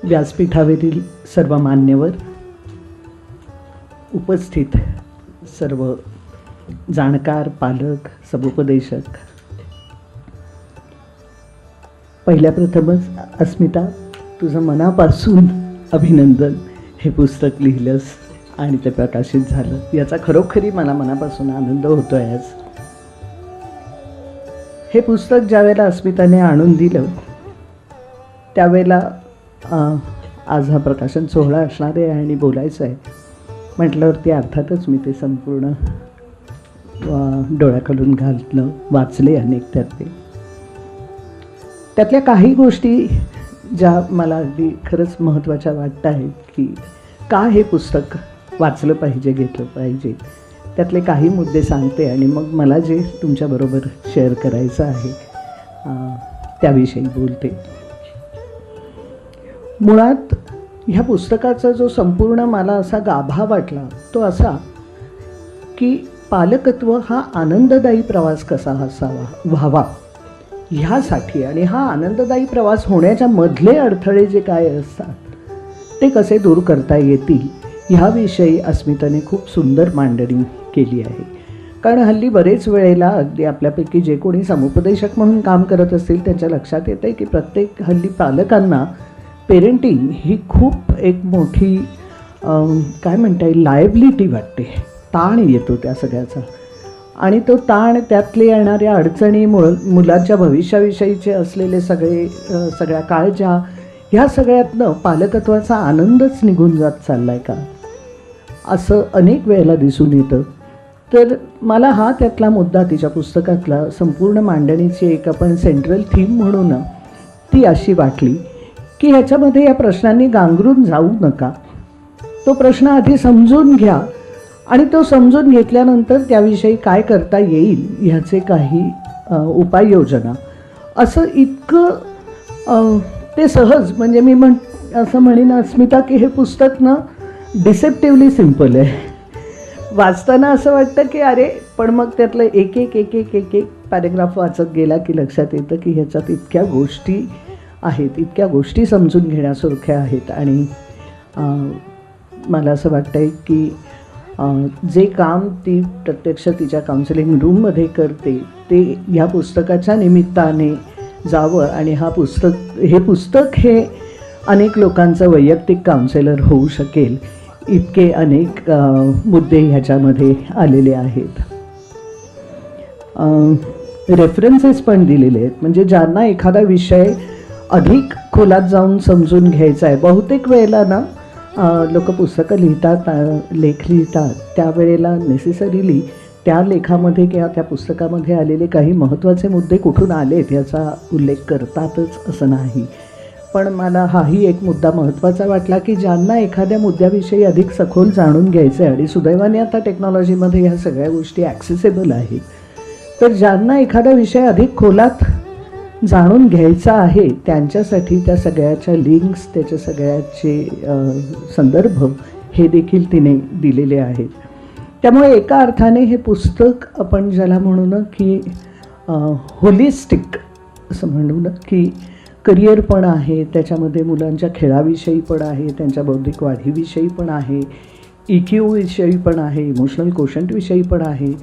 व्यासपीठावरील सर्व मान्यवर, उपस्थित सर्व जाणकार, पालक, समुपदेशक, पहिल्या प्रथमच अस्मिता, तुझं मनापासून अभिनंदन. हे पुस्तक लिहिलंस आणि ते प्रकाशित झालं याचा खरोखरी मला मनापासून आनंद होतो आहे. आज हे पुस्तक ज्यावेळेला अस्मिताने आणून दिलं त्यावेळेला आज हा प्रकाशन सोहळा असणार आहे आणि बोलायचं आहे म्हटल्यावरती अर्थातच मी ते संपूर्ण डोळ्याखालून घातलं, वाचले अनेक त्यातल्या काही गोष्टी ज्या मला अगदी खरंच महत्त्वाच्या वाटत आहेत की का हे पुस्तक वाचलं पाहिजे, घेतलं पाहिजे, त्यातले काही मुद्दे सांगते आणि मग मला जे तुमच्याबरोबर शेअर करायचं आहे त्याविषयी बोलते. मुळात ह्या पुस्तकाचा जो संपूर्ण मला असा गाभा वाटला तो असा की पालकत्व हा आनंददायी प्रवास कसा व्हावा ह्यासाठी आणि हा आनंददायी प्रवास होण्याच्या मधले अडथळे जे काय असतात ते कसे दूर करता येतील ह्याविषयी अस्मिताने खूप सुंदर मांडणी केली आहे. कारण हल्ली बरेच वेळेला अगदी आपल्यापैकी जे कोणी समुपदेशक म्हणून काम करत असतील त्यांच्या लक्षात येतं की प्रत्येक हल्ली पालकांना पेरेंटिंग ही खूप एक मोठी काय म्हणता येईल लायबिलिटी वाटते, ताण येतो त्या सगळ्याचा आणि तो ताण त्यातले येणाऱ्या अडचणी मुलांच्या भविष्याविषयीचे असलेले सगळ्या काळज्या ह्या सगळ्यातनं पालकत्वाचा आनंदच निघून जात चालला आहे का असं अनेक वेळेला दिसून येतं. तर मला हा त्यातला मुद्दा तिच्या पुस्तकातला संपूर्ण मांडणीची एक आपण सेंट्रल थीम म्हणून ती अशी वाटली की ह्याच्यामध्ये या प्रश्नांनी गांगरून जाऊ नका, तो प्रश्न आधी समजून घ्या आणि तो समजून घेतल्यानंतर त्याविषयी काय करता येईल ह्याचे काही उपाययोजना, असं इतकं ते सहज म्हणजे मी असं म्हणेन अस्मिता की हे पुस्तक ना डिसेप्टिव्हली सिम्पल आहे. वाचताना असं वाटतं की अरे पण मग त्यातलं एक एक पॅरेग्राफ वाचत गेला की लक्षात येतं की ह्याच्यात इतक्या गोष्टी आहेत, इतक्या गोष्टी समजून घेण्यासारख्या आहेत आणि मला असं वाटतं आहे की जे काम ती प्रत्यक्ष तिच्या काउन्सिलिंग रूममध्ये करते ते ह्या पुस्तकाच्या निमित्ताने जावं आणि हे पुस्तक हे अनेक लोकांचं वैयक्तिक काउन्सिलर होऊ शकेल इतके अनेक मुद्दे ह्याच्यामध्ये आलेले आहेत. रेफरन्सेस पण दिलेले आहेत म्हणजे ज्यांना एखादा विषय अधिक खोलात जाऊन समजून घ्यायचा आहे. बहुतेक वेळेला ना लोक पुस्तकं लिहितात, लेख लिहितात त्यावेळेला नेसेसरीली त्या लेखामध्ये किंवा त्या पुस्तकामध्ये आलेले काही महत्त्वाचे मुद्दे कुठून आलेत याचा उल्लेख करतातच असं नाही. पण मला हाही एक मुद्दा महत्त्वाचा वाटला की ज्यांना एखाद्या मुद्द्याविषयी अधिक सखोल जाणून घ्यायचं आहे आणि सुदैवाने आता टेक्नॉलॉजीमध्ये ह्या सगळ्या गोष्टी ॲक्सेसेबल आहेत, तर ज्यांना एखादा विषय अधिक खोलात जाणून घ्यायचा आहे त्यांच्यासाठी त्या सगळ्याच्या लिंक्स, त्याच्या सगळ्याचे संदर्भ हे देखील तिने दिलेले आहेत. त्यामुळे एका अर्थाने हे पुस्तक आपण ज्याला म्हणू ना की होलिस्टिक असं म्हणू ना की करिअर पण आहे, त्याच्यामध्ये मुलांच्या खेळाविषयी पण आहे, त्यांच्या बौद्धिक वाढीविषयी पण आहे, EQ विषयी पण आहे, इमोशनल कोशंटविषयी पण आहे,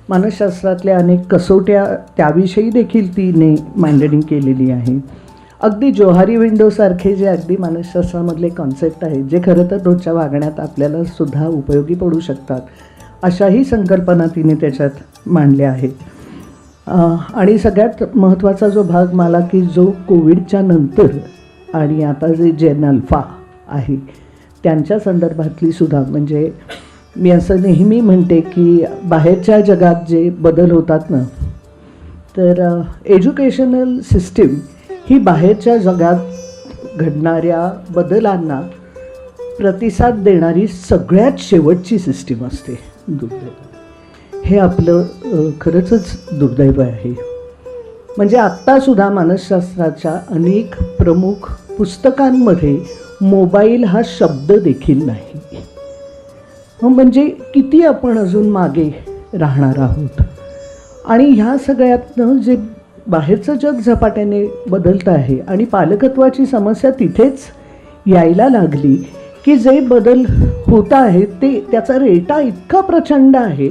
मानसशास्त्रातल्या अनेक कसोट्या त्याविषयी देखील तिने मांडणी केलेली आहे. अगदी जोहारी विंडोसारखे जे अगदी मानसशास्त्रामधले कॉन्सेप्ट आहेत जे खरं तर रोजच्या वागण्यात आपल्याला सुद्धा उपयोगी पडू शकतात अशाही संकल्पना तिने त्याच्यात मांडल्या आहेत. आणि सगळ्यात महत्त्वाचा जो भाग मला की जो कोविडच्या नंतर आणि आता जे जेन अल्फा आहे त्यांच्या संदर्भातली सुद्धा म्हणजे मी असं नेहमी म्हणते की बाहेरच्या जगात जे बदल होतात ना तर एज्युकेशनल सिस्टीम ही बाहेरच्या जगात घडणाऱ्या बदलांना प्रतिसाद देणारी सगळ्यात शेवटची सिस्टीम असते. दुर्दैव हे आपलं खरंच दुर्दैव आहे. म्हणजे आत्तासुद्धा मानसशास्त्राच्या अनेक प्रमुख पुस्तकांमध्ये मोबाईल हा शब्द देखील नाही. म्हणजे किती आपण अजून मागे राहणार आहोत आणि ह्या सगळ्यातनं जे बाहेरचं जग झपाट्याने बदलतं आहे आणि पालकत्वाची समस्या तिथेच यायला लागली की जे बदल होत आहेत ते त्याचा रेटा इतका प्रचंड आहे.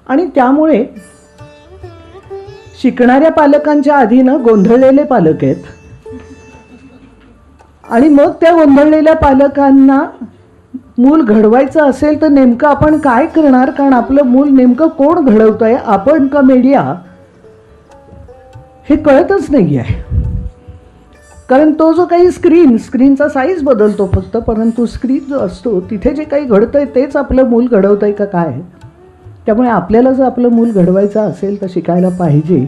आणि त्यामुळे शिकणाऱ्या पालकांच्या आधीनं गोंधळलेले पालक आहेत आणि मग त्या गोंधळलेल्या पालकांना मूल घडवायचं असेल तर नेमकं आपण काय करणार, कारण आपलं मूल नेमकं कोण घडवतंय, आपण का मीडिया, हे कळतच नाही आहे. कारण तो जो काही स्क्रीनचा साईज बदलतो फक्त, परंतु स्क्रीन जो असतो तिथे जे काही घडतंय तेच आपलं मूल घडवतंय का काय. त्यामुळे आपल्याला जर आपलं मूल घडवायचं असेल तर शिकायला पाहिजे.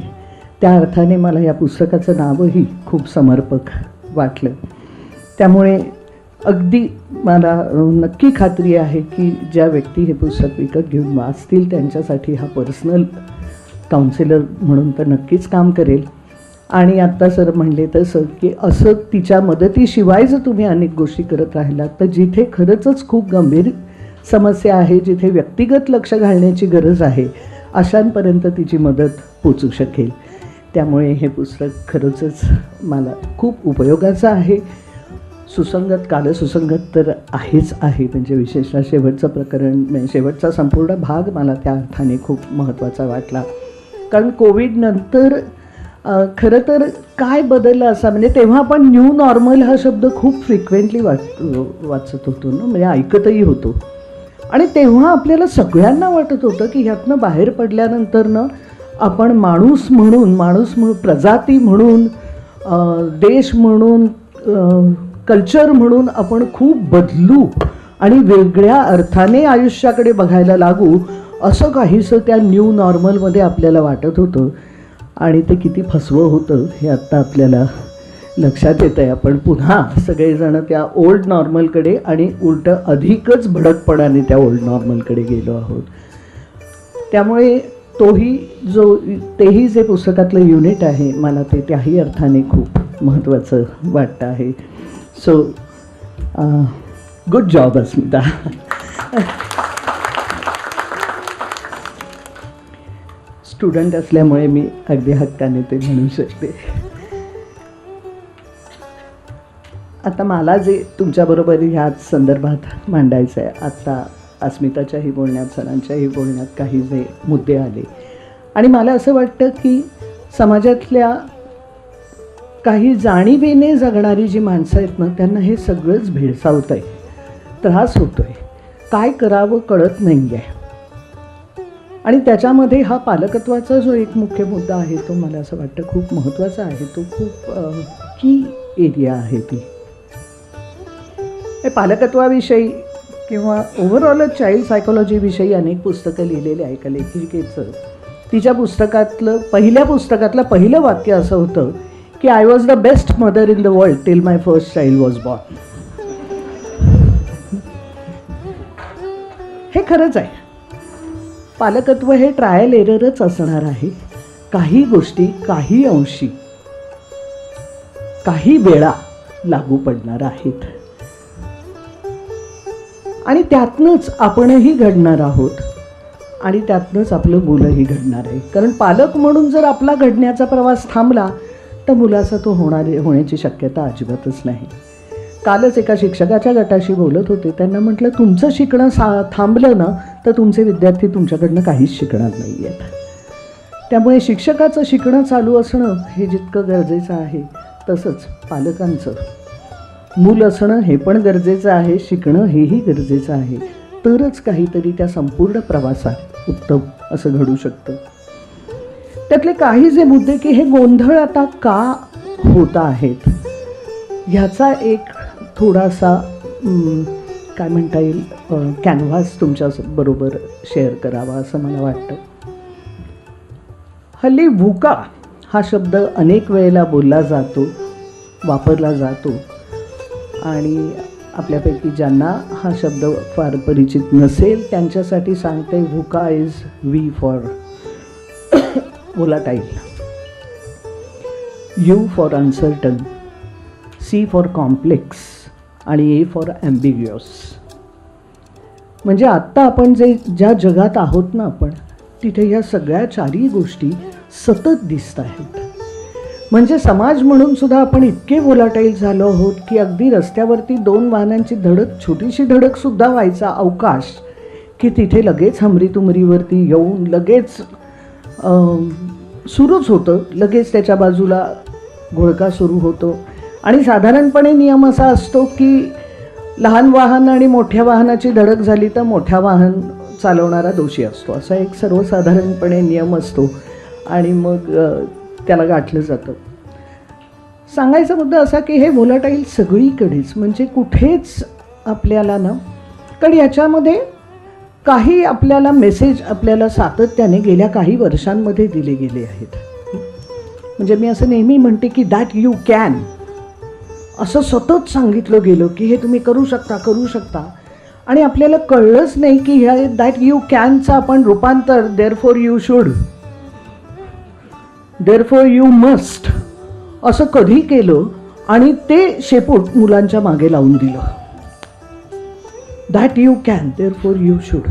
त्या अर्थाने मला या पुस्तकाचं नावही खूप समर्पक वाटलं. त्यामुळे अगदी मला नक्की खात्री आहे की ज्या व्यक्ती हे पुस्तक विकत घेऊन वाचतील त्यांच्यासाठी हा पर्सनल काउन्सिलर म्हणून तर नक्कीच काम करेल. आणि आत्ता सर म्हणले तसं की असं तिच्या मदतीशिवाय जर तुम्ही अनेक गोष्टी करत राहिलात तर जिथे खरंच खूप गंभीर समस्या आहे, जिथे व्यक्तिगत लक्ष घालण्याची गरज आहे, अशांपर्यंत तिची मदत पोचू शकेल. त्यामुळे हे पुस्तक खरंच मला खूप उपयोगाचं आहे. सुसंगत कालसुसंगत तर आहेच आहे. म्हणजे विशेषतः शेवटचं प्रकरण म्हणजे शेवटचा संपूर्ण भाग मला त्या अर्थाने खूप महत्त्वाचा वाटला. कारण कोविडनंतर खरं तर काय बदललं असा, म्हणजे तेव्हा आपण न्यू नॉर्मल हा शब्द खूप फ्रिक्वेंटली वाचत होतो ना, म्हणजे ऐकतही होतो. आणि तेव्हा आपल्याला सगळ्यांना वाटत होतं की ह्यातनं बाहेर पडल्यानंतरनं आपण माणूस म्हणून प्रजाती म्हणून देश म्हणून कल्चर म्हणून आपण खूप बदलू आणि वेगळ्या अर्थाने आयुष्याकडे बघायला लागू, असं काहीसं त्या न्यू नॉर्मलमध्ये आपल्याला वाटत होतं. आणि ते किती फसवं होतं हे आत्ता आपल्याला लक्षात येतं आहे. आपण पुन्हा सगळेजण त्या ओल्ड नॉर्मलकडे आणि उलटं अधिकच भडकपणाने त्या ओल्ड नॉर्मलकडे गेलो आहोत. त्यामुळे तेही जे पुस्तकातलं युनिट आहे मला ते त्याही अर्थाने खूप महत्त्वाचं वाटतं आहे. सो गुड जॉब अस्मिता. स्टुडंट असल्यामुळे मी अगदी हक्काने ते म्हणू शकते. आता मला जे तुमच्याबरोबर ह्याच संदर्भात मांडायचं आहे, आत्ता अस्मिताच्याही बोलण्यात सरांच्याही बोलण्यात काही जे मुद्दे आले, आणि मला असं वाटतं की समाजातल्या काही जाणीवेने जगणारी जी माणसं आहेत ना त्यांना हे सगळंच भेडसावतं आहे, त्रास होतो आहे, काय करावं कळत नाही आहे. आणि त्याच्यामध्ये हा पालकत्वाचा जो एक मुख्य मुद्दा आहे तो मला असं वाटतं खूप महत्त्वाचा आहे. तो खूप की एरिया आहे. ती पालकत्वाविषयी किंवा ओव्हरऑलच चाइल्ड सायकोलॉजीविषयी अनेक पुस्तकं लिहिलेली आहे. एका लेखिकेचं तिच्या पहिल्या पुस्तकातलं पहिलं वाक्य असं होतं की I was the best mother in the world till my first child was born. हे खरंच आहे. पालकत्व हे ट्रायल एररच असणार आहे. काही गोष्टी काही अंशी काही वेळा लागू पडणार आहेत आणि त्यातनंच आपणही घडणार आहोत आणि त्यातनंच आपलं मुलंही घडणार आहे. कारण पालक म्हणून जर आपला घडण्याचा प्रवास थांबला तर मुलाचा तो होण्याची शक्यता अजिबातच नाही. कालच एका शिक्षकाच्या गटाशी बोलत होते. त्यांना म्हटलं तुमचं शिकणं थांबलं ना तर तुमचे विद्यार्थी तुमच्याकडनं काहीच शिकणार नाही आहेत. त्यामुळे शिक्षकाचं शिकणं चालू असणं हे जितकं गरजेचं आहे तसंच पालकांचं मूल असणं हे पण गरजेचं आहे, शिकणं हेही गरजेचं आहे. तरच काहीतरी त्या संपूर्ण प्रवासात उत्तम असं घडू शकतं. त्यातले काही जे मुद्दे की हे गोंधळ आता का होत आहेत ह्याचा एक थोडासा काय म्हणता येईल कॅनव्हास तुमच्याबरोबर शेअर करावा असं मला वाटतं. हल्ली व्हुका हा शब्द अनेक वेळेला बोलला जातो, वापरला जातो आणि आपल्यापैकी ज्यांना हा शब्द फार परिचित नसेल त्यांच्यासाठी सांगते. VUCA is V for volatile, U for uncertain, C for complex आणि ए फॉर ॲम्बिग्युअस. म्हणजे आत्ता आपण ज्या जगात आहोत ना आपण तिथे ह्या सगळ्या चारही गोष्टी सतत दिसत आहेत. म्हणजे समाज म्हणून सुद्धा आपण इतके व्होलाटाईल झालो आहोत की अगदी रस्त्यावरती 2 वाहनांची धडक, छोटीशी धडक सुद्धा व्हायचा अवकाश, की तिथे लगेच हमरीतुमरीवरती येऊन लगेच सुरूच होतं, लगेच त्याच्या बाजूला घोळका सुरू होतो. आणि साधारणपणे नियम असा असतो की लहान वाहन आणि मोठ्या वाहनाची धडक झाली तर मोठ्या वाहन चालवणारा दोषी असतो, असा एक सर्वसाधारणपणे नियम असतो. आणि मग त्याला गाठलं जातं. सांगायचा मुद्दा असा की हे व्होलाटाईल सगळीकडेच, म्हणजे कुठेच आपल्याला ना, कारण याच्यामध्ये काही आपल्याला मेसेज आपल्याला सातत्याने गेल्या काही वर्षांमध्ये दिले गेले आहेत. म्हणजे मी असं नेहमी म्हणते की दॅट यू कॅन, असं सतत सांगितलं गेलं की हे तुम्ही करू शकता, करू शकता. आणि आपल्याला कळलंच नाही की ह्या दॅट यू कॅनचं आपण रूपांतर therefore you should, therefore you must असं कधी केलं आणि ते शेपूट मुलांच्या मागे लावून दिलं. That you can therefore you should.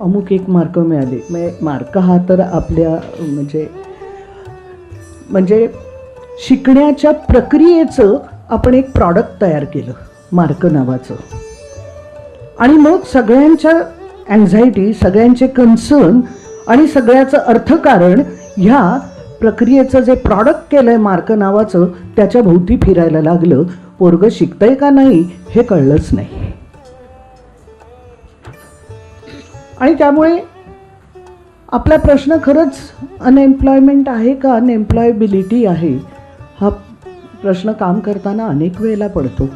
अमुक 1 मार्क मिळाले. मार्क हा तर आपल्या म्हणजे शिकण्याच्या प्रक्रियेचं आपण एक प्रॉडक्ट तयार केलं, मार्क नावाचं. आणि मग सगळ्यांच्या अँझायटी, सगळ्यांचे कन्सर्न आणि सगळ्याचं अर्थकारण ह्या प्रक्रियेचं जे प्रॉडक्ट केलं आहे मार्क नावाचं, त्याच्या भोवती फिरायला लागलं. पोरगं शिकतंय का नाही हे कळलंच नाही. आणि त्यामुळे आपला प्रश्न खरंच अनएम्प्लॉयमेंट आहे का अनएम्प्लॉयबिलिटी आहे, हा प्रश्न काम करताना अनेक वेळेला पडतो.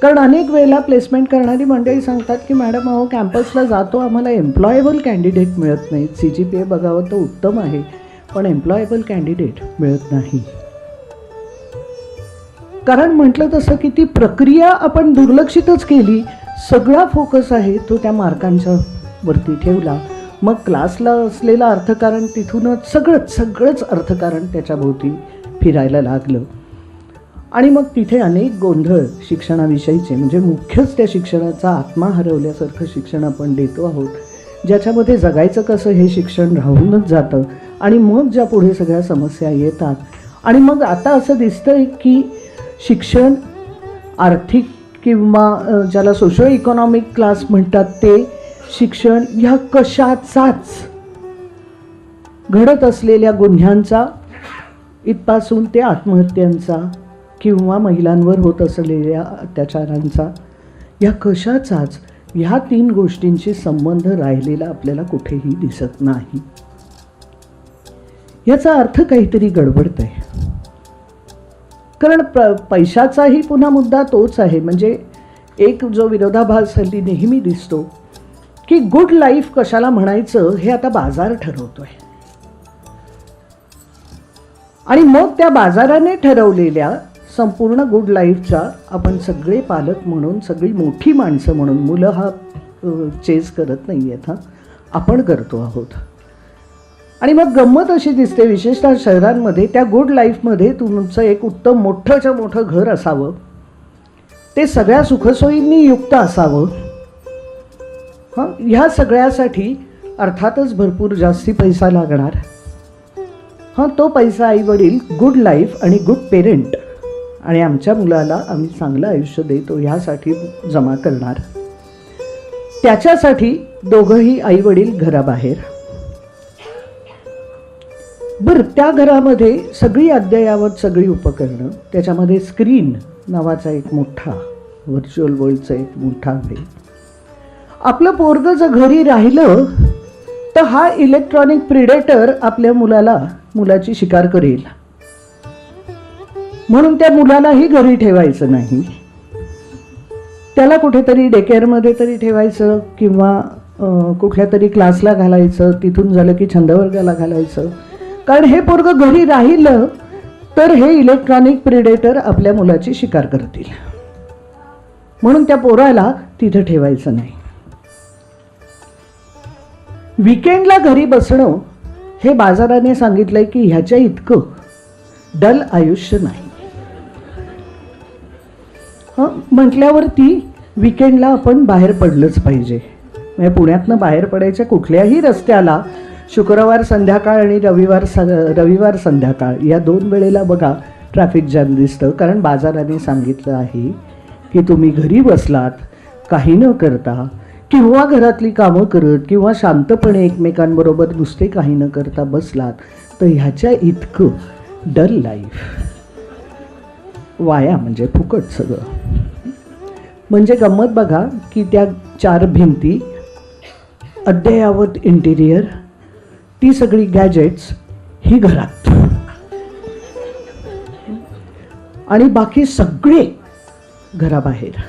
कारण अनेक वेळेला प्लेसमेंट करणारी मंडळी सांगतात की मॅडम अहो कॅम्पसला जातो, आम्हाला एम्प्लॉयबल कॅन्डिडेट मिळत नाहीत. CGPA बघावं तर उत्तम आहे, पण एम्प्लॉयबल कॅन्डिडेट मिळत नाही. कारण म्हटलं तसं की ती प्रक्रिया आपण दुर्लक्षितच केली. सगळा फोकस आहे तो त्या मार्कांच्या वरती ठेवला. मग क्लासला असलेलं अर्थकारण तिथूनच सगळंच अर्थकारण त्याच्याभोवती फिरायला लागलं. आणि मग तिथे अनेक गोंधळ शिक्षणाविषयीचे, म्हणजे मुख्यच त्या शिक्षणाचा आत्मा हरवल्यासारखं शिक्षण आपण देतो आहोत, ज्याच्यामध्ये जगायचं कसं हे शिक्षण राहूनच जातं. आणि मग ज्या पुढे सगळ्या समस्या येतात. आणि मग आता असं दिसतंय की शिक्षण आर्थिक किंवा ज्याला सोशो इकॉनॉमिक क्लास म्हणतात ते शिक्षण ह्या कशाचाच घडत असलेल्या गुन्ह्यांचा इथपासून ते आत्महत्यांचा किंवा महिलांवर होत असलेल्या अत्याचारांचा, या कशाचाच ह्या 3 गोष्टींशी संबंध राहिलेला आपल्याला कुठेही दिसत नाही. याचा अर्थ काहीतरी गडबडत आहे. कारण पैशाचाही पुन्हा मुद्दा तोच आहे. म्हणजे एक जो विरोधाभास हल्ली नेहमी दिसतो की गुड लाईफ कशाला म्हणायचं हे आता बाजार ठरवतोय. आणि मग त्या बाजाराने ठरवलेल्या संपूर्ण गुड लाईफचा आपण सगळे पालक म्हणून, सगळी मोठी माणसं म्हणून, मुलं हा चेस करत नाही आहेत, आपण करतो आहोत. आणि मग गंमत अशी दिसते, विशेषतः शहरांमध्ये, त्या गुड लाईफमध्ये तुमचं एक उत्तम मोठंच्या मोठं घर असावं, ते सगळ्या सुखसोयींनी युक्त असावं. ह्या सगळ्यासाठी अर्थातच भरपूर जास्ती पैसा लागणार. तो पैसा आईवडील गुड लाईफ आणि गुड पेरेंट आणि आमच्या मुलाला आम्ही चांगलं आयुष्य देतो ह्यासाठी जमा करणार. त्याच्यासाठी दोघंही आईवडील घराबाहेर. बरं, त्या घरामध्ये सगळी अद्ययावत सगळी उपकरणं, त्याच्यामध्ये स्क्रीन नावाचा एक मोठा व्हर्च्युअल वर्ल्डचा एक मोठा आहे. आपलं पोरगं जर घरी राहिलं तर हा इलेक्ट्रॉनिक प्रिडेटर आपल्या मुलाची शिकार करेल. म्हणून त्या मुलालाही घरी ठेवायचं नाही, त्याला कुठेतरी डेकेअरमध्ये तरी ठेवायचं किंवा कुठल्या तरी क्लासला घालायचं, तिथून झालं की छंदवर्गाला घालायचं. कारण हे पोरगं घरी राहिलं तर हे इलेक्ट्रॉनिक प्रिडेटर आपल्या मुलाची शिकार करतील. म्हणून त्या पोराला तिथं ठेवायचं नाही. विकेंडला घरी बसणं हे बाजाराने सांगितलंय की ह्याच्या इतकं डल आयुष्य नाही. म्हटल्यावरती विकेंडला आपण बाहेर पडलंच पाहिजे. म्हणजे पुण्यातनं बाहेर पडायच्या कुठल्याही रस्त्याला शुक्रवार संध्याकाळ आणि रविवार संध्याकाळ या 2 वेळेला बघा ट्रॅफिक जॅम दिसतं. कारण बाजाराने सांगितलं आहे की तुम्ही घरी बसलात काही न करता किंवा घरातली कामं करत किंवा शांतपणे एकमेकांबरोबर नुसते काही न करता बसलात तर ह्याच्या इतकं डल लाईफ वाया, म्हणजे फुकट सगळं. म्हणजे गंमत बघा की त्या 4 भिंती, अद्ययावत इंटिरियर, ती सगळी गॅजेट्स ही घरात आणि बाकी सगळे घराबाहेर.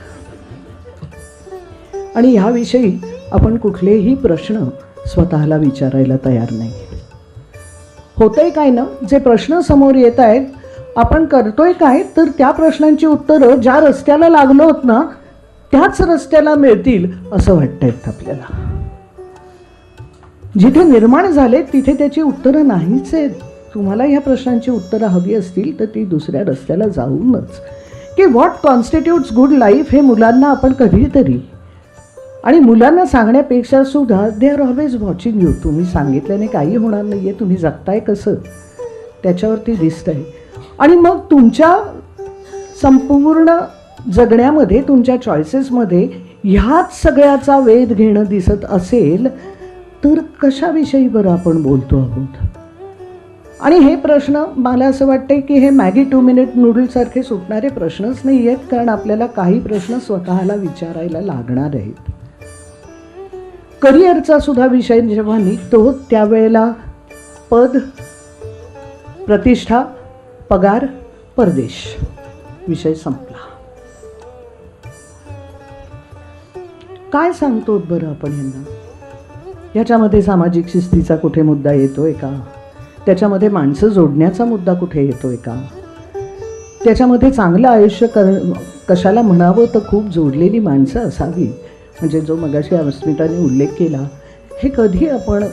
आणि ह्याविषयी आपण कुठलेही प्रश्न स्वतःला विचारायला तयार नाही. होतंय काय ना, जे प्रश्न समोर येत आहेत आपण करतोय काय, तर त्या प्रश्नांची उत्तरं ज्या रस्त्याला लागलो होत ना त्याच रस्त्याला मिळतील असं वाटतंय आपल्याला. जिथे निर्माण झाले तिथे त्याची उत्तरं नाहीच आहेत. तुम्हाला ह्या प्रश्नांची उत्तरं हवी असतील तर ती दुसऱ्या रस्त्याला जाऊनच, की व्हॉट कॉन्स्टिट्यूट्स गुड लाईफ हे मुलांना आपण कधीतरी, आणि मुलांना सांगण्यापेक्षा सुद्धा they are always watching you. तुम्ही सांगितल्याने काही होणार नाही आहे, तुम्ही जगताय कसं त्याच्यावरती दिसतंय. आणि मग तुमच्या संपूर्ण जगण्यामध्ये, तुमच्या चॉईसेसमध्ये ह्याच सगळ्याचा वेध घेणं दिसत असेल तर कशाविषयी बरं आपण बोलतो आहोत. आणि हे प्रश्न मला असं वाटतंय की हे मॅगी 2 मिनिट नूडल्ससारखे सुटणारे प्रश्नच नाही आहेत, कारण आपल्याला काही प्रश्न स्वतःला विचारायला लागणार आहेत. करिअरचा सुद्धा विषय जेव्हा निघतो त्यावेळेला पद, प्रतिष्ठा, पगार, परदेश विषय संपला. काय सांगतो बरं आपण यांना? याच्यामध्ये सामाजिक शिस्तीचा कुठे मुद्दा येतोय का? त्याच्यामध्ये माणसं जोडण्याचा मुद्दा कुठे येतोय का? त्याच्यामध्ये चांगलं आयुष्य कशाला म्हणावं तर खूप जोडलेली माणसं असावी, म्हणजे जो मगाशी अस्मिताने उल्लेख केला, हे कधी आपण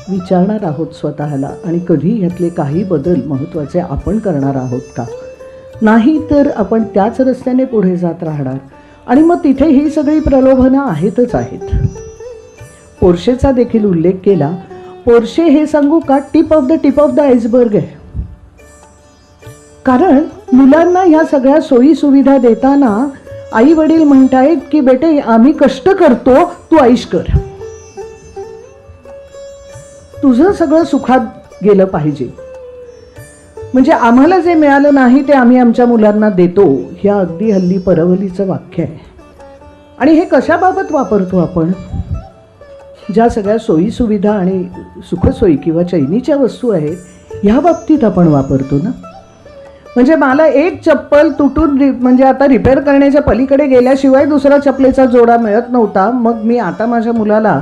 विचारणार आहोत स्वतःला? आणि कधी ह्यातले काही बदल महत्त्वाचे आपण करणार आहोत का? नाही तर आपण त्याच रस्त्याने पुढे जात राहणार. आणि मग तिथे ही सगळी प्रलोभनं आहेतच आहेत. पोर्शेचा देखील उल्लेख केला. पोर्शे हे सांगू का टिप ऑफ द आईसबर्ग आहे. कारण मुलांना ह्या सगळ्या सोयी सुविधा देताना आई वडील म्हणतायत की बेटे आम्ही कष्ट करतो, तू ऐश कर, तुझं सगळं सुखात गेलं पाहिजे. म्हणजे आम्हाला जे मिळालं नाही ते आम्ही आमच्या मुलांना देतो. हे अगदी हल्ली परवलीचं वाक्य आहे. आणि हे कशाबाबत वापरतो आपण? ज्या सगळ्या सोयी सुविधा आणि सुखसोयी किंवा चैनीच्या वस्तू आहेत ह्या बाबतीत आपण वापरतो ना. म्हणजे मला एक चप्पल तुटून म्हणजे आता रिपेअर करण्याच्या पलीकडे गेल्याशिवाय दुसरा चपलेचा जोडा मिळत नव्हता. मग मी आता माझ्या मुलाला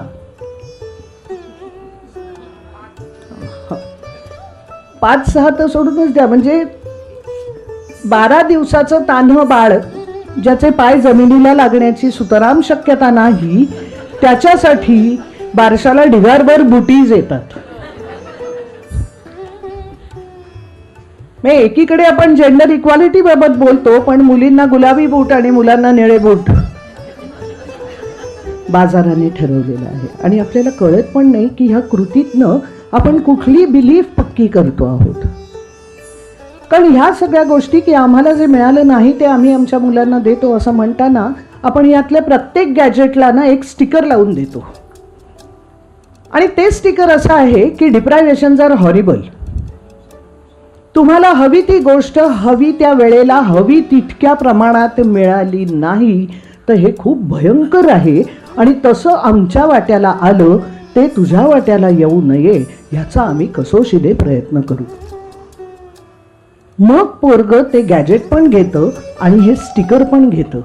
5-6 तर सोडूनच द्या, म्हणजे 12 दिवसाचं तान्हं बाळ ज्याचे पाय जमिनीला लागण्याची सुतराम शक्यता नाही, त्याच्यासाठी बारशाला ढिगारभर बुटीज येतात. एकीकडे आपण जेंडर इक्वालिटी बाबत बोलतो, पण मुलींना गुलाबी बूट आणि मुलांना निळे बूट बाजाराने ठरवलेलं आहे. आणि आपल्याला कळत पण नाही की ह्या कृतीतनं आपण कुठली बिलीफ पक्की करतो आहोत. कारण ह्या सगळ्या गोष्टी की आम्हाला जे मिळालं नाही ते आम्ही आमच्या मुलांना देतो असं म्हणताना आपण यातल्या प्रत्येक गॅजेटला ना एक स्टिकर लावून देतो. आणि ते स्टिकर असं आहे की डिप्रायव्हेशन्स आर हॉरिबल. तुम्हाला हवी ती गोष्ट हवी त्या वेळेला हवी तितक्या प्रमाणात मिळाली नाही तर हे खूप भयंकर आहे. आणि तसं आमच्या वाट्याला आलं ते तुझ्या वाट्याला येऊ नये ह्याचा आम्ही कसोशीने प्रयत्न करू. मग पोरगं ते गॅजेट पण घेतं आणि हे स्टिकर पण घेतं.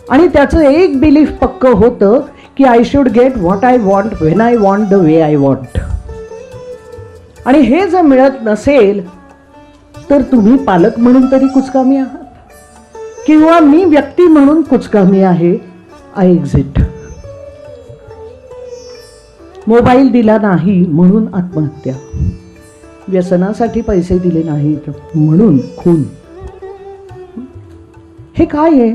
आणि त्याचं एक बिलीफ पक्क होतं की I should get what I want when I want the way I want. आणि हे जर मिळत नसेल तर तुम्ही पालक म्हणून तरी कुचकामी आहात किंवा मी व्यक्ती म्हणून कुचकामी आहे. I exit. मोबाईल दिला नाही म्हणून आत्महत्या, व्यसनासाठी पैसे दिले नाहीत म्हणून खून. हे काय आहे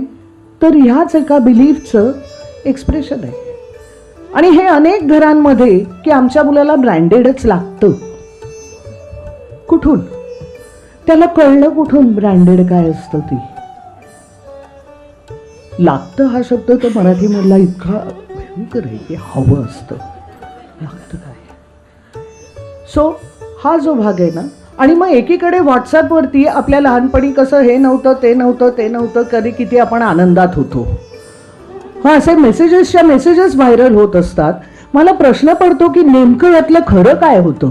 तर ह्याच एका बिलीफचं एक्सप्रेशन आहे. आणि हे अनेक घरांमध्ये की आमच्या मुलाला ब्रँडेडच लागतं. कुठून त्याला कळलं, कुठून ब्रँडेड काय असतं ती. लागतं हा शब्द तर मराठी मधला इतका भयंकर आहे की हवं असतं, लागतं काय. सो हा जो भाग आहे ना, आणि मग एकीकडे व्हॉट्सअपवरती आपल्या लहानपणी कसं हे नव्हतं, ते नव्हतं, ते नव्हतं, कधी किती आपण आनंदात होतो. हा, असे मेसेजेस व्हायरल होत असतात. मला प्रश्न पडतो की नेमकं यातलं खरं काय होतं.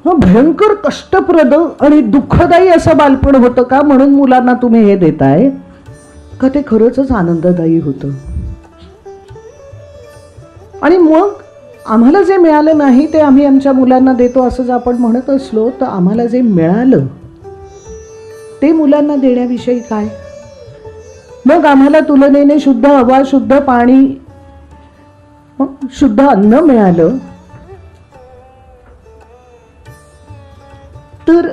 भयंकर कष्टप्रद आणि दुःखदायी असं बालपण होतं का म्हणून मुलांना तुम्ही हे देताय, का ते खरंच आनंददायी होतं. आणि मग आम्हाला जे मिळालं नाही ते आम्ही आमच्या मुलांना देतो असं जर आपण म्हणत असलो, तर आम्हाला जे मिळालं ते मुलांना देण्याविषयी काय. मग आम्हाला तुलनेने शुद्ध हवा, शुद्ध पाणी, शुद्ध अन्न मिळालं, तर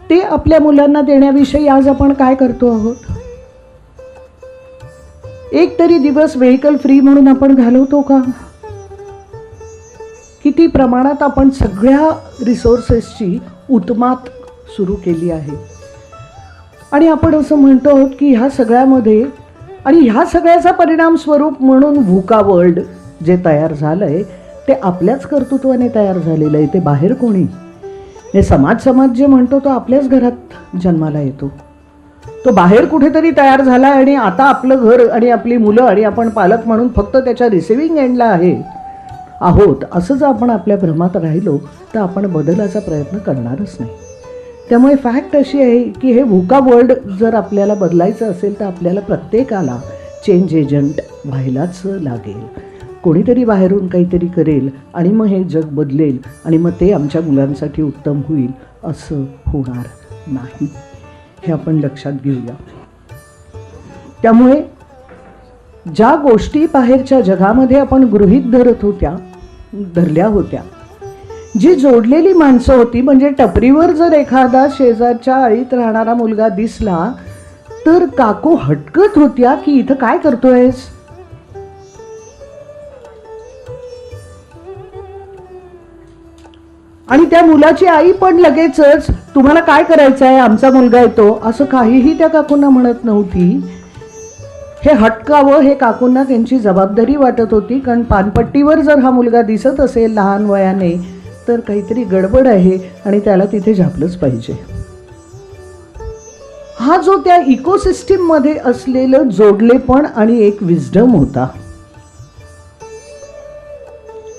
ते आपल्या मुलांना देण्याविषयी आज आपण काय करतो आहोत. एक तरी दिवस व्हेकल फ्री म्हणून आपण घालवतो का. किती प्रमाणात आपण सगळ्या रिसोर्सेसची उतमात सुरू केली आहे. आणि आपण असं म्हणतो आहोत की ह्या सगळ्यामध्ये, आणि ह्या सगळ्याचा परिणाम स्वरूप म्हणून व्हुका वर्ल्ड जे तयार झालंय ते आपल्याच कर्तृत्वाने तयार झालेलं आहे. ते बाहेर कोणी, हे समाज जे म्हणतो तो आपल्याच घरात जन्माला येतो. तो बाहेर कुठेतरी तयार झाला आणि आता आपलं घर आणि आपली मुलं आणि आपण पालक म्हणून फक्त त्याच्या रिसिव्हिंग एंडला आहोत असं जर आपण आपल्या भ्रमात राहिलो तर आपण बदलाचा प्रयत्न करणारच नाही. त्यामुळे फॅक्ट अशी आहे की हे व्हुका वर्ल्ड जर आपल्याला बदलायचं असेल तर आपल्याला प्रत्येकाला चेंज एजंट व्हायलाच लागेल. कोणीतरी बाहेरून काहीतरी करेल आणि मग हे जग बदलेल आणि मग ते आमच्या मुलांसाठी उत्तम होईल असं होणार नाही. हे आपण लक्षात घेऊया. त्यामुळे ज्या गोष्टी बाहेरच्या जगामध्ये आपण गृहीत धरल्या होत्या, जी जोडलेली माणसं होती, म्हणजे टपरीवर जर एखादा शेजारच्या आळीत राहणारा मुलगा दिसला तर काकू हटकत होत्या की इथं काय करतोयस. आणि त्या मुलाची आई पण लगेचच तुम्हाला काय करायचं आहे, आमचा मुलगा येतो, असं काहीही त्या काकूंना म्हणत नव्हती. हे हटकावं हे काकूंना त्यांची जबाबदारी वाटत होती. कारण पानपट्टीवर जर हा मुलगा दिसत असेल लहान वयाने तर काहीतरी गडबड आहे आणि त्याला तिथे झापलंच पाहिजे. हा जो त्या इकोसिस्टीम मध्ये असलेलं जोडलेपण आणि एक विजडम होता.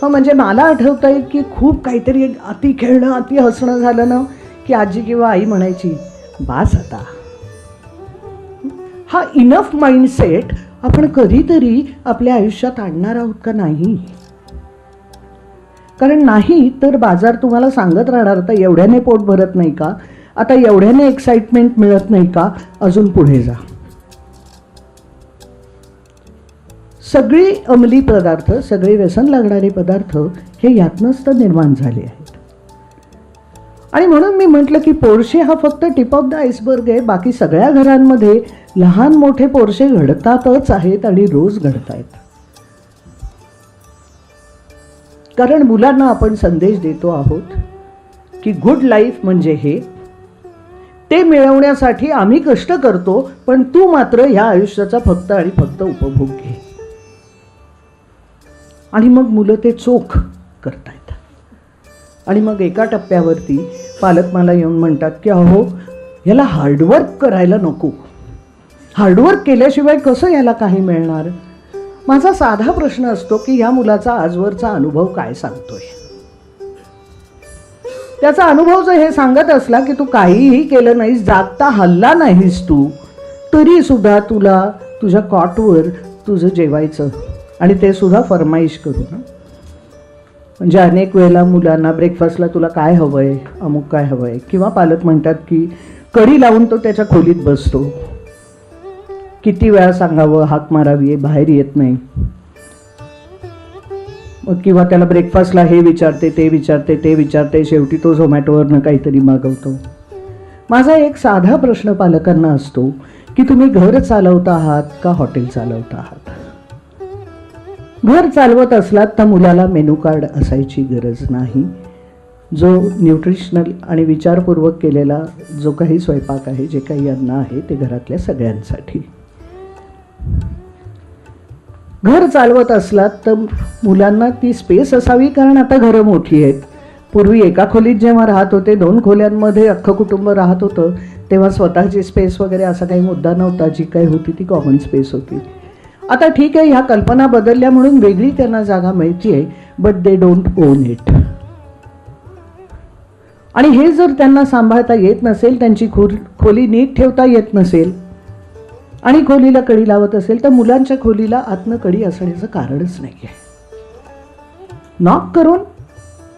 हा, म्हणजे मला आठवत आहे की खूप काहीतरी अति खेळणं, अति हसणं झालं ना की आजी किंवा आई म्हणायची बास आता. हा इनफ माइंडसेट आपण कधीतरी आपल्या आयुष्यात आणणार आहोत का नाही. कारण नाही तर बाजार तुम्हाला सांगत राहणार, आता एवढ्याने पोट भरत नाही का, आता एवढ्याने एक्साइटमेंट मिळत नाही का, अजून पुढे जा. सगळी अंमली पदार्थ, सगळे व्यसन लागणारे पदार्थ हे यातनंच तर निर्माण झाले आहेत. आणि म्हणून मी म्हटलं की पोर्शे हा फक्त टिप ऑफ द आईसबर्ग आहे. बाकी सगळ्या घरांमध्ये लहान मोठे पोर्शे घडतातच आहेत आणि रोज घडत आहेत. कारण मुलांना आपण संदेश देतो आहोत की गुड लाईफ म्हणजे हे, ते मिळवण्यासाठी आम्ही कष्ट करतो, पण तू मात्र ह्या आयुष्याचा फक्त आणि फक्त उपभोग घे. आणि मग मुलं ते चोख करतायत. आणि मग एका टप्प्यावरती पालक मला येऊन म्हणतात की अहो याला हार्डवर्क करायला नको, हार्डवर्क केल्याशिवाय कसं याला काही मिळणार. माझा साधा प्रश्न असतो की ह्या मुलाचा आजवरचा अनुभव काय सांगतोय. त्याचा अनुभव जर हे सांगत असला की तू काहीही केलं नाहीस, जागता हल्ला नाहीस तू, तरी सुद्धा तुला तुझ्या कॉटवर तुझं जेवायचं, आणि ते सुद्धा फरमाईश करून. म्हणजे अनेक वेळेला मुलांना ब्रेकफास्टला तुला काय हवंय, अमुक काय हवंय, किंवा पालक म्हणतात की कडी लावून तो त्याच्या खोलीत बसतो. किती वेळा सांगावं, हाक मारावी, बाहेर येत नाही. मग किंवा त्याला ब्रेकफास्टला हे विचारते, ते विचारते, ते विचारते, शेवटी तो झोमॅटोवरनं काहीतरी मागवतो. माझा एक साधा प्रश्न पालकांना असतो की तुम्ही घर चालवता आहात का हॉटेल चालवता आहात. घर चालवत असलात तर मुलाला मेनू कार्ड असायची गरज नाही. जो न्यूट्रिशनल आणि विचारपूर्वक केलेला जो काही स्वयंपाक आहे, जे काही अन्न आहे, ते घरातल्या सगळ्यांसाठी. घर चालवत असलात तर मुलांना ती स्पेस असावी, कारण आता घरं मोठी आहेत. पूर्वी एका खोलीत जेव्हा राहत होते, 2 खोल्यांमध्ये अख्खं कुटुंब राहत होतं, तेव्हा स्वतःची स्पेस वगैरे असा काही मुद्दा नव्हता. जी काही होती ती कॉमन स्पेस होती. आता ठीक आहे, ह्या कल्पना बदलल्या म्हणून वेगळी त्यांना जागा मिळतीये, but they don't own it. आणि हे जर त्यांना सांभाळता येत नसेल, त्यांची खोली नीट ठेवता येत नसेल आणि खोलीला कडी लावत असेल, तर मुलांच्या खोलीला आतनं कडी असण्याचं कारणच नाही आहे. नॉक करून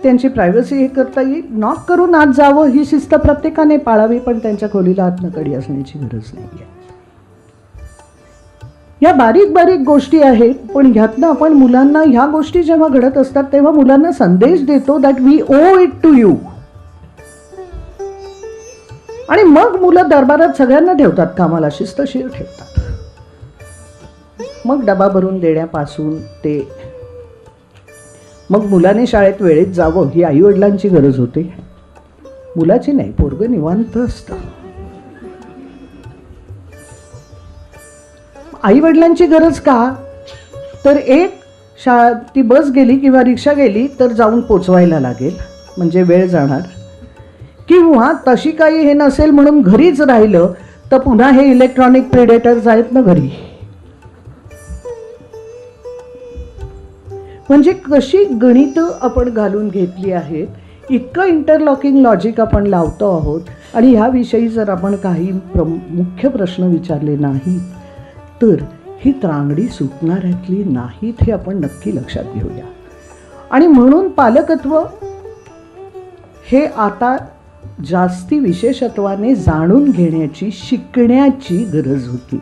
त्यांची प्रायव्हसी हे करता येईल, नॉक करून आत जावं ही शिस्त प्रत्येकाने पाळावी, पण त्यांच्या खोलीला आतनं कडी असण्याची गरज नाही आहे. या बारीक बारीक गोष्टी आहेत, पण ह्यातनं आपण मुलांना ह्या गोष्टी जेव्हा घडत असतात तेव्हा मुलांना संदेश देतो that we owe it to you. आणि मग मुलं दरबारात सगळ्यांना ठेवतात कामाला, शिस्तशीर ठेवतात. मग डबा भरून देण्यापासून ते मग मुलाने शाळेत वेळेत जावं ही आईवडिलांची गरज होते, मुलाची नाही. पोरगं निवांत असतं. आईवडिलांची गरज का? तर एक ती बस गेली किंवा रिक्षा गेली तर जाऊन पोचवायला लागेल, म्हणजे वेळ जाणार. किंवा तशी काही हे नसेल म्हणून घरीच राहिलं तर पुन्हा हे इलेक्ट्रॉनिक प्रेडेटर्स आहेत ना घरी. म्हणजे कशी गणित आपण घालून घेतली आहेत, इतकं इंटरलॉकिंग लॉजिक आपण लावतो आहोत. आणि ह्याविषयी जर आपण काही मुख्य प्रश्न विचारले नाही तर ही त्रांगडी सुटणाऱ्यातली नाहीत, हे आपण नक्की लक्षात घेऊया. आणि म्हणून पालकत्व हे आता जास्ती विशेषत्वाने जाणून घेण्याची, शिकण्याची गरज होती.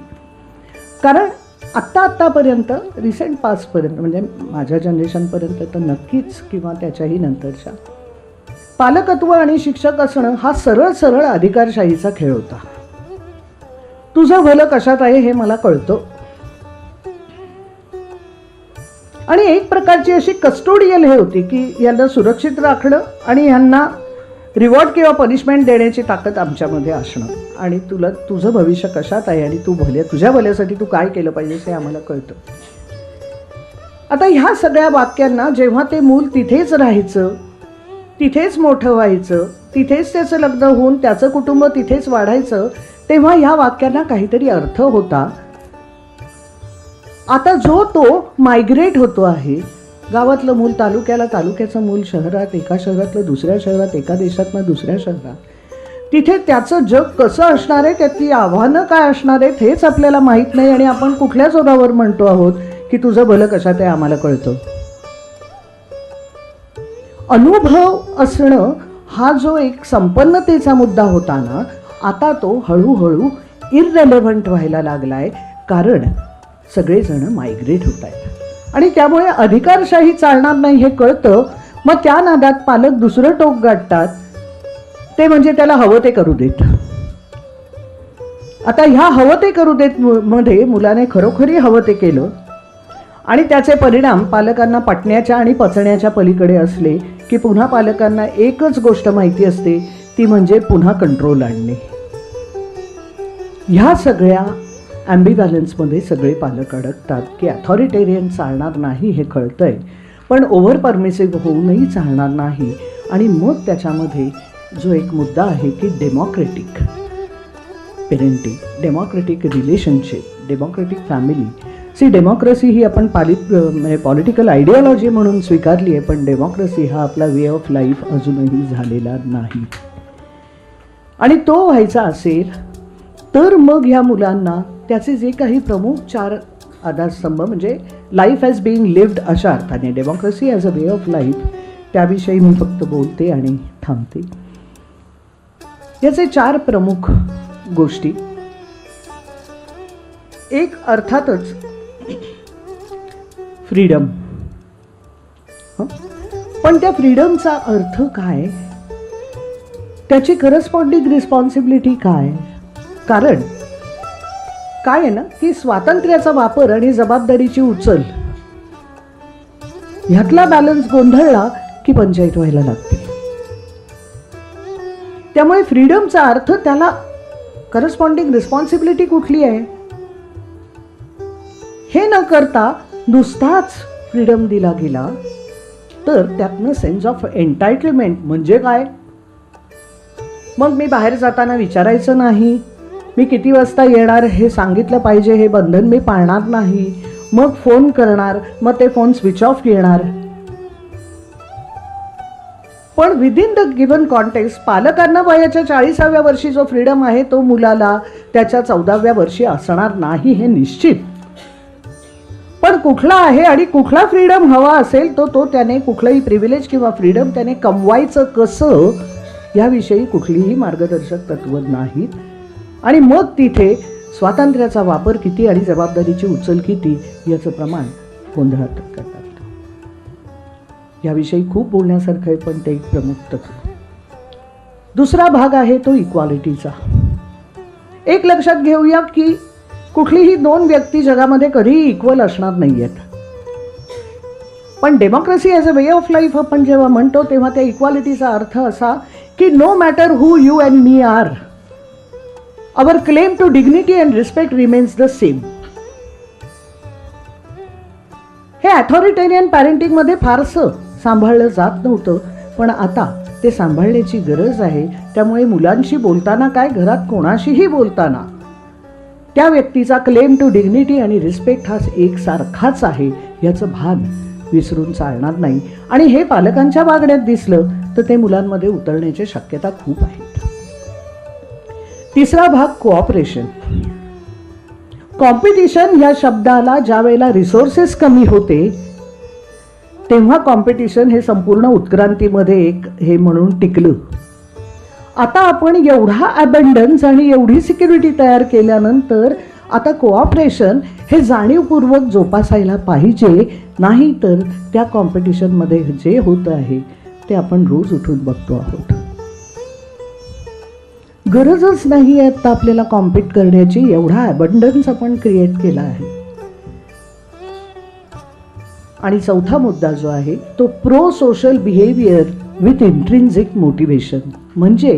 कारण आत्तापर्यंत रिसेंट पास्टपर्यंत, म्हणजे माझ्या जनरेशनपर्यंत तर नक्कीच, किंवा त्याच्याही नंतरच्या, पालकत्व आणि शिक्षक असणं हा सरळ सरळ अधिकारशाहीचा खेळ होता. तुझं भलं कशात आहे हे मला कळतं. आणि एक प्रकारची अशी कस्टोडियल हे होती की यांना सुरक्षित राखणं आणि यांना रिवॉर्ड किंवा पनिशमेंट देण्याची ताकद आमच्यामध्ये असणं. आणि तुझं भविष्य कशात आहे आणि तुझ्या भल्यासाठी तू काय केलं पाहिजेस हे आम्हाला कळतं. आता ह्या सगळ्या वाक्यांना जेव्हा ते मूल तिथेच राहायचं, तिथेच मोठं व्हायचं, तिथेच त्याचं लग्न होऊन त्याचं कुटुंब तिथेच वाढायचं, तेव्हा ह्या वाक्यांना काहीतरी अर्थ होता. आता जो तो मायग्रेट होतो आहे, गावातलं मूल तालुक्याला, तालुक्याचं मूल शहरात, एका शहरातलं दुसऱ्या शहरात, एका देशातनं दुसऱ्या शहरात, तिथे त्याचं जग कसं असणार आहे, त्यातली आव्हानं काय असणार आहेत हेच आपल्याला माहीत नाही. आणि आपण कुठल्या जोरावर म्हणतो आहोत की तुझं भलं कशात आहे आम्हाला कळतं. अनुभव असणं हा जो एक संपन्नतेचा मुद्दा होता ना, आता तो हळूहळू इररेलेव्हंट व्हायला लागलाय, कारण सगळेजण मायग्रेट होत आहेत. आणि त्यामुळे अधिकारशाही चालणार नाही हे कळतं. मग त्या नादात पालक दुसरं टोक गाठतात, ते म्हणजे त्याला हवं ते करू देत. आता ह्या हवं ते करू देत मध्ये मुलाने खरोखरी हवं ते केलं आणि त्याचे परिणाम पालकांना पटण्याच्या आणि पचण्याच्या पलीकडे असले की पुन्हा पालकांना एकच गोष्ट माहिती असते, ती म्हणजे पुन्हा कंट्रोल आणणे. ह्या सगळ्या ॲम्बिव्हॅलन्समध्ये सगळे पालक अडकतात की अथॉरिटेरियन चालणार नाही हे कळतंय, पण ओव्हर परमिसिव्ह होऊनही चालणार नाही. आणि मग त्याच्यामध्ये जो एक मुद्दा आहे की democratic parenting, democratic relationship, democratic family. Democracy ही आपण पॉलिटिकल आयडिओलॉजी म्हणून स्वीकारली आहे, पण डेमोक्रेसी हा आपला वे ऑफ लाईफ अजूनही झालेला नाही. आणि तो व्हायचा असेल तर मग ह्या मुलांना त्याचे जे काही प्रमुख 4 आधारस्तंभ, म्हणजे लाईफ ॲज बिईंग लिव्ड अशा अर्थाने, democracy as a way of life, त्याविषयी मी फक्त बोलते आणि थांबते. याचे 4 प्रमुख गोष्टी. एक अर्थातच फ्रीडम. पण त्या फ्रीडमचा अर्थ काय, त्याची करस्पॉन्डिंग रिस्पॉन्सिबिलिटी काय? कारण काय आहे ना की स्वातंत्र्याचा वापर आणि जबाबदारीची उचल ह्यातला बॅलन्स गोंधळला की पंचायत व्हायला लागते. त्यामुळे फ्रीडमचा अर्थ त्याला करस्पॉन्डिंग रिस्पॉन्सिबिलिटी कुठली आहे हे न करता नुसताच फ्रीडम दिला गेला तर त्यातनं सेन्स ऑफ एन्टायटलमेंट म्हणजे काय. मग मी बाहेर जाताना विचारायचं नाही, मी किती वाजता येणार हे सांगितलं पाहिजे, हे बंधन मी पाळणार नाही, मग फोन करणार, मग ते फोन स्विच ऑफ येणार. पण विदिन द गिव्हन कॉन्टेक्स्ट पालकांना वयाच्या 40व्या वर्षी जो फ्रीडम आहे तो मुलाला त्याच्या 14व्या वर्षी असणार नाही हे निश्चित. पण कुठला आहे आणि कुठला फ्रीडम हवा असेल तो त्याने कुठलंही प्रिव्हिलेज किंवा फ्रीडम त्याने कमवायचं कसं याविषयी कुठलीही मार्गदर्शक तत्व नाहीत. आणि मग तिथे स्वातंत्र्याचा वापर किती आणि जबाबदारीची उचल किती याचं प्रमाण गोंधळात करतात. याविषयी खूप बोलण्यासारखं आहे पण ते एक प्रमुख तत्व. दुसरा भाग आहे तो इक्वालिटीचा. एक लक्षात घेऊया की कुठलीही दोन व्यक्ती जगामध्ये कधीही इक्वल असणार नाहीयेत. पण democracy as a way of life आपण जेव्हा म्हणतो तेव्हा त्या इक्वालिटीचा अर्थ असा की no matter who you and me are, our claim to dignity and respect remains the same. हे अथॉरिटेरियन पॅरेंटिंगमध्ये फारसं सांभाळलं जात नव्हतं पण आता ते सांभाळण्याची गरज आहे. त्यामुळे मुलांशी बोलताना काय, घरात कोणाशीही बोलताना त्या व्यक्तीचा क्लेम टू डिग्निटी आणि रिस्पेक्ट हा एकसारखाच आहे याचं भान विसरून चालणार नाही. आणि हे पालकांच्या वागण्यात दिसलं तर ते मुलांमध्ये उतरण्याची शक्यता खूप आहेत. तिसरा भाग कोऑपरेशन. कॉम्पिटिशन या शब्दाला ज्या वेळेला रिसोर्सेस कमी होते तेव्हा कॉम्पिटिशन हे संपूर्ण उत्क्रांतीमध्ये एक हे म्हणून टिकलं. आता आपण एवढा अबंडन्स आणि एवढी सिक्युरिटी तयार केल्यानंतर आता कोऑपरेशन हे जाणीवपूर्वक जोपासायला पाहिजे. नाही तर त्या कॉम्पिटिशनमध्ये जे होतं आहे ते आपण रोज उठून बघतो आहोत. गरजच नाही आहे आता आपल्याला कॉम्पिट करण्याची, एवढा अबंडन्स आपण क्रिएट केला आहे. आणि चौथा मुद्दा जो आहे तो pro social behaviour with intrinsic motivation. म्हणजे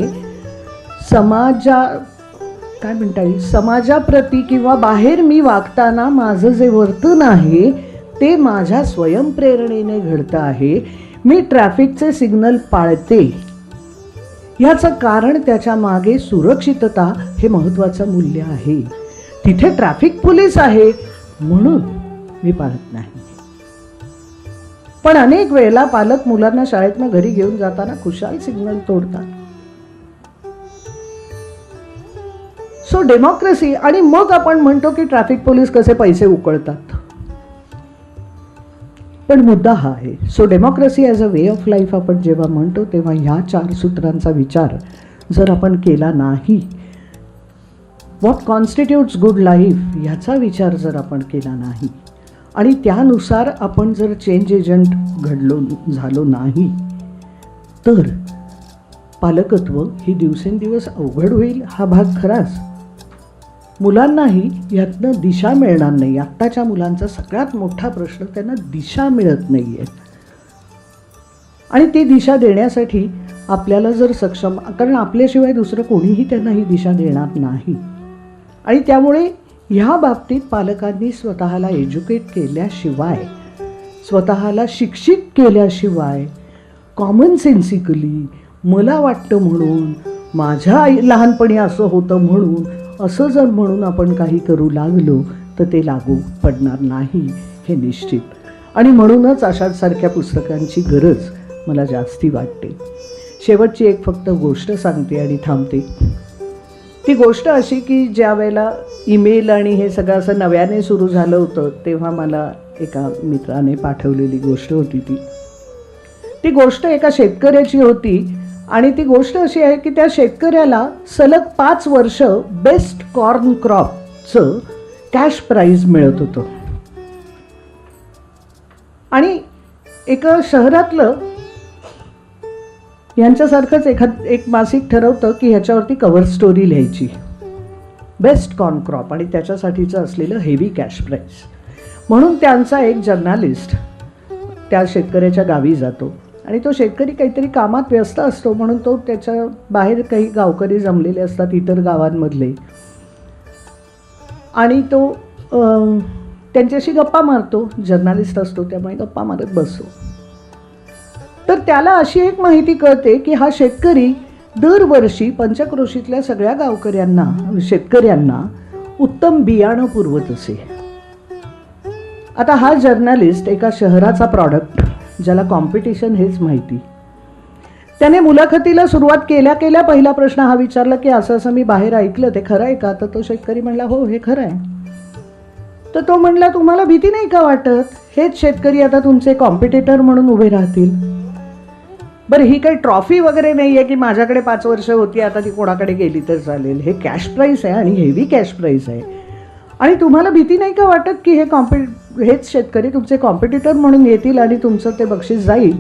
काय म्हणता येईल, समाजाप्रती किंवा बाहेर मी वागताना माझं जे वर्तन आहे ते माझ्या स्वयंप्रेरणेने घडतं आहे. मी ट्रॅफिकचे सिग्नल पाळते याचं कारण त्याच्या मागे सुरक्षितता हे महत्त्वाचं मूल्य आहे. तिथे ट्रॅफिक पोलीस आहे म्हणून मी पाळत नाही. पण अनेक वेळेला पालक मुलांना शाळेतनं घरी घेऊन जाताना खुशाल सिग्नल तोडतात. So democracy. आणि मग आपण म्हणतो की ट्रॅफिक पोलीस कसे पैसे उकळतात. पण मुद्दा हा आहे. So democracy as a way of life आपण जेव्हा म्हणतो तेव्हा ह्या 4 सूत्रांचा विचार जर आपण केला नाही, व्हॉट कॉन्स्टिट्यूट्स गुड लाईफ ह्याचा विचार जर आपण केला नाही आणि त्यानुसार आपण जर चेंज एजंट झालो नाही तर पालकत्व ही दिवसेंदिवस अवघड होईल. हा भाग खराच. मुलांनाही यातनं दिशा मिळणार नाही. आत्ताच्या मुलांचा सगळ्यात मोठा प्रश्न त्यांना दिशा मिळत नाही आहे. आणि ती दिशा देण्यासाठी आपल्याला जर सक्षम, कारण आपल्याशिवाय दुसरं कोणीही त्यांना ही दिशा देणार नाही. आणि त्यामुळे ह्या बाबतीत पालकांनी स्वतःला एज्युकेट केल्याशिवाय, स्वतःला शिक्षित केल्याशिवाय, कॉमन सेन्सिकली मला वाटतं म्हणून, माझ्या लहानपणी असं होतं म्हणून, असं जर म्हणून आपण काही करू लागलो तर ते लागू पडणार नाही हे निश्चित. आणि म्हणूनच अशासारख्या पुस्तकांची गरज मला जास्ती वाटते. शेवटची एक फक्त गोष्ट सांगते आणि थांबते. ती गोष्ट अशी की ज्या वेळेला ईमेल आणि हे सगळं असं नव्याने सुरू झालं होतं तेव्हा मला एका मित्राने पाठवलेली गोष्ट होती. ती गोष्ट एका शेतकऱ्याची होती आणि ती गोष्ट अशी आहे की त्या शेतकऱ्याला सलग 5 वर्ष बेस्ट कॉर्न क्रॉपचं कॅश प्राईज मिळत होतं. आणि एका शहरातलं यांच्यासारखंच एक मासिक ठरवतं की ह्याच्यावरती कव्हर स्टोरी लिहायची, बेस्ट कॉर्न क्रॉप आणि त्याच्यासाठीचं असलेलं हेवी कॅश प्राईज. म्हणून त्यांचा एक जर्नालिस्ट त्या शेतकऱ्याच्या गावी जातो आणि तो शेतकरी काहीतरी कामात व्यस्त असतो, म्हणून तो त्याच्या बाहेर काही गावकरी जमलेले असतात इतर गावांमधले, आणि तो त्यांच्याशी गप्पा मारतो. जर्नालिस्ट असतो त्यामुळे गप्पा मारत बसतो. तर त्याला अशी एक माहिती कळते की हा शेतकरी दरवर्षी पंचक्रोशीतल्या सगळ्या गावकऱ्यांना, शेतकऱ्यांना उत्तम बियाणं पुरवत असे. आता हा जर्नलिस्ट एका शहराचा प्रॉडक्ट, ज्याला कॉम्पिटिशन हेच माहिती, त्याने मुलाखतीला सुरुवात केल्या केल्या पहिला प्रश्न हा विचारला की असं असं मी बाहेर ऐकलं, ते खरं आहे का? तर तो शेतकरी म्हणला हो हे खरं आहे. तर तो म्हणला तुम्हाला भीती नाही का वाटत? हेच शेतकरी आता तुमचे कॉम्पिटिटर म्हणून उभे राहतील. बरं, ही काही ट्रॉफी वगैरे नाही आहे की माझ्याकडे 5 वर्ष होती आता ती कोणाकडे गेली तर चालेल. हे कॅश प्राईज आहे आणि हेवी कॅश प्राईज आहे. आणि तुम्हाला भीती नाही का वाटत की हेच शेतकरी तुमचे कॉम्पिटिटर म्हणून येतील आणि तुमचं ते बक्षीस जाईल?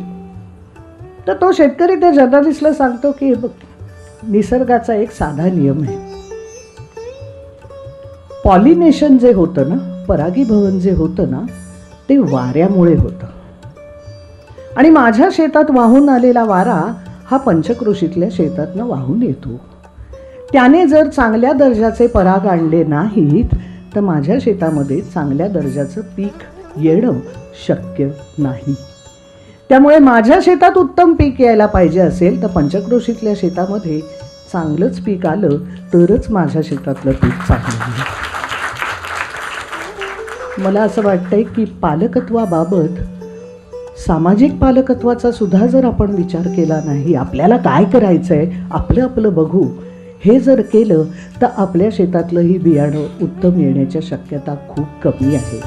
तर तो शेतकरी त्या जर्नलिस्टला सांगतो की बघ, निसर्गाचा एक साधा नियम आहे. पॉलिनेशन जे होतं ना, परागीभवन जे होतं ना, ते वाऱ्यामुळे होतं. आणि माझ्या शेतात वाहून आलेला वारा हा पंचक्रोशीतल्या शेतातनं वाहून येतो. त्याने जर चांगल्या दर्जाचे पराग आणले नाहीत तर माझ्या शेतामध्ये चांगल्या दर्जाचं पीक येणं शक्य नाही. त्यामुळे माझ्या शेतात उत्तम पीक यायला पाहिजे असेल तर पंचक्रोशीतल्या शेतामध्ये चांगलंच पीक आलं तरच माझ्या शेतातलं पीक चांगलं आहे. मला असं वाटतंय की पालकत्वाबाबत, सामाजिक पालकत्वाचा सुद्धा जर आपण विचार केला नाही, आपल्याला काय करायचं आहे आपलं आपलं बघू, हे जर केलं तर आपल्या शेतातलंही बियाणं उत्तम येण्याच्या शक्यता खूप कमी आहे.